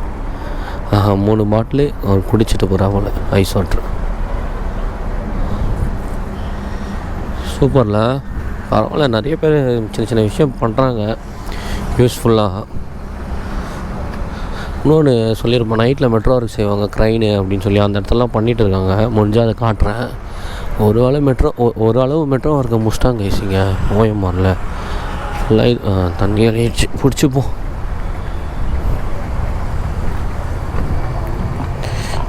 3 பாட்டில் அவர் குடிச்சிட்டு போகிறாப்புல ஐஸ் வாட்ரு. சூப்பரில் பரவாயில்ல, நிறைய பேர் சின்ன சின்ன விஷயம் பண்ணுறாங்க யூஸ்ஃபுல்லாக. இன்னொன்று சொல்லியிருப்பேன், நைட்டில் மெட்ரோ ஒர்க் செய்வாங்க க்ரைனு அப்படின்னு சொல்லி, அந்த இடத்துலலாம் பண்ணிகிட்டு இருக்காங்க. முடிஞ்சால் அதை காட்டுறேன். ஒரு அளவு மெட்ரோ ஒர்க்கை முடிச்சிட்டாங்க கைஸிங்க ஓஎம்ஆரில். தண்ணி அழிச்சு பிடிச்சிப்போம்.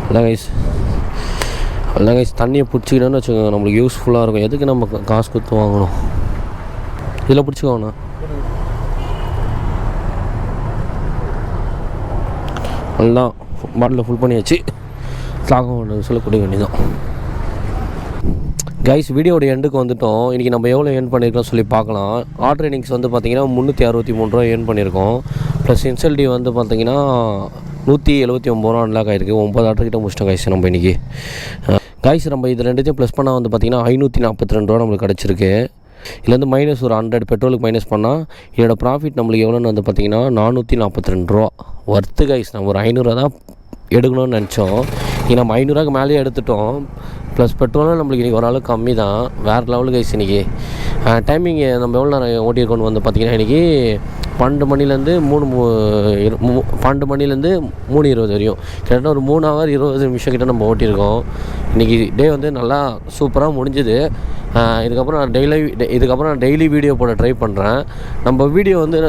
அதான் கைஸ் தண்ணியை பிடிச்சிக்கிட்டோன்னு வச்சுக்கோங்க, நம்மளுக்கு யூஸ்ஃபுல்லாக இருக்கும். எதுக்கு நம்ம காசு கொடுத்து வாங்கணும்? இதில் பிடிச்சிக்கோண்ணா. நல்லா பாட்டில் ஃபுல் பண்ணியாச்சு. தாகம் சொல்ல குடிக்க வேண்டியதான். கைஸ் வீடியோட எண்டுக்கு வந்துவிட்டோம். இன்றைக்கி நம்ம எவ்வளோ ஏர்ன் பண்ணியிருக்கோம் சொல்லி பார்க்கலாம். ஆர்டர் இன்னிங்ஸ் வந்து பார்த்திங்கன்னா 363 ரூபா ஏர்ன் பண்ணியிருக்கோம். ப்ளஸ் இன்செல்டி வந்து பார்த்திங்கன்னா 179 ரூபா அன்லாக் ஆகிருக்கு. 9 ஆர்டர் கிட்ட முடிச்சிட்டோம் கைஸ் நம்ம இன்றைக்கி. கைஸ் நம்ம இது ரெண்டுத்தையும் ப்ளஸ் பண்ணால் வந்து பார்த்திங்கன்னா 542 ரூபா நம்மளுக்கு கிடச்சிருக்கு. இதுலேருந்து மைனஸ் ஒரு 100 பெட்ரோலுக்கு மைனஸ் பண்ணால் இதோட ப்ராஃபிட் நம்மளுக்கு எவ்வளோன்னு வந்து பார்த்திங்கன்னா 442 ரூபா ஒர்த்து கைஸ். நம்ம ஒரு 500 தான் எடுக்கணும்னு நினச்சோம். இன்றைக்கி நம்ம 500ரூவாக்கு மேலேயே எடுத்துட்டோம். ப்ளஸ் பெட்ரோலும் நம்மளுக்கு இன்றைக்கி ஓரளவுக்கு கம்மி தான். வேறு லெவலுக்கு கைஸ் இன்றைக்கி. டைமிங் நம்ம எவ்வளோ நேரம் ஓட்டியிருக்கோன்னு வந்து பார்த்திங்கன்னா இன்றைக்கி 12 மணிலேருந்து 3:20 வரையும் கிட்டத்தட்ட ஒரு 3 ஹவர் 20 நிமிஷம் கிட்ட நம்ம ஓட்டியிருக்கோம். இன்றைக்கி டே வந்து நல்லா சூப்பராக முடிஞ்சுது. இதுக்கப்புறம் நான் டெய்லி வீடியோ போட ட்ரை பண்ணுறேன். நம்ம வீடியோ வந்து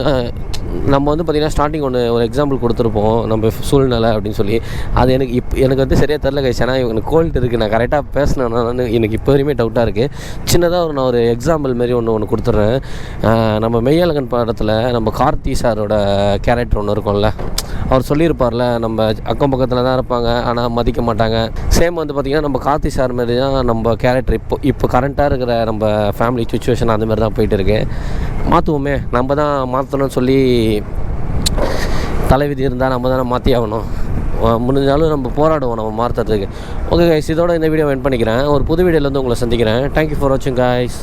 நம்ம வந்து பார்த்திங்கன்னா ஸ்டார்டிங் ஒரு எக்ஸாம்பிள் கொடுத்துருப்போம், நம்ம சூழ்நிலை அப்படின்னு சொல்லி. அது எனக்கு வந்து சரியாக தெரில கைஸ். ஏன்னா எனக்கு கோல்டு இருக்குது, நான் கரெக்டாக பேசினேன்னு எனக்கு இப்போ வரையுமே டவுட்டாக இருக்குது. சின்னதாக நான் ஒரு எக்ஸாம்பிள் மாரி ஒன்று கொடுத்துட்றேன். நம்ம மெய்யழகன் படத்தில் நம்ம கார்த்தி சாரோட கேரக்டர் ஒன்று இருக்கும்ல, அவர் சொல்லியிருப்பார்ல, நம்ம அக்கம் பக்கத்தில் தான் இருப்பாங்க ஆனால் மதிக்க மாட்டாங்க. சேம் வந்து பார்த்திங்கன்னா நம்ம கார்த்தி சார் மாரி தான் நம்ம கேரக்டர் இப்போ கரண்ட்டாக இருக்கிற நம்ம ஃபேமிலி சுச்சுவேஷன் அந்த மாதிரி தான் போயிட்டு இருக்கு. மாற்றுவோமே, நம்ம தான் மாற்றணும்னு சொல்லி தலைவிதி இருந்தால் நம்ம தானே மாற்றி ஆகணும். முடிஞ்சாலும் நம்ம போராடுவோம் நம்ம மாற்றுறதுக்கு. ஓகே கைஸ், இதோட இந்த வீடியோ எண்ட் பண்ணிக்கிறேன். ஒரு புது வீடியோவில் வந்து உங்களை சந்திக்கிறேன். தேங்க்யூ ஃபார் வாட்சிங் கைஸ்.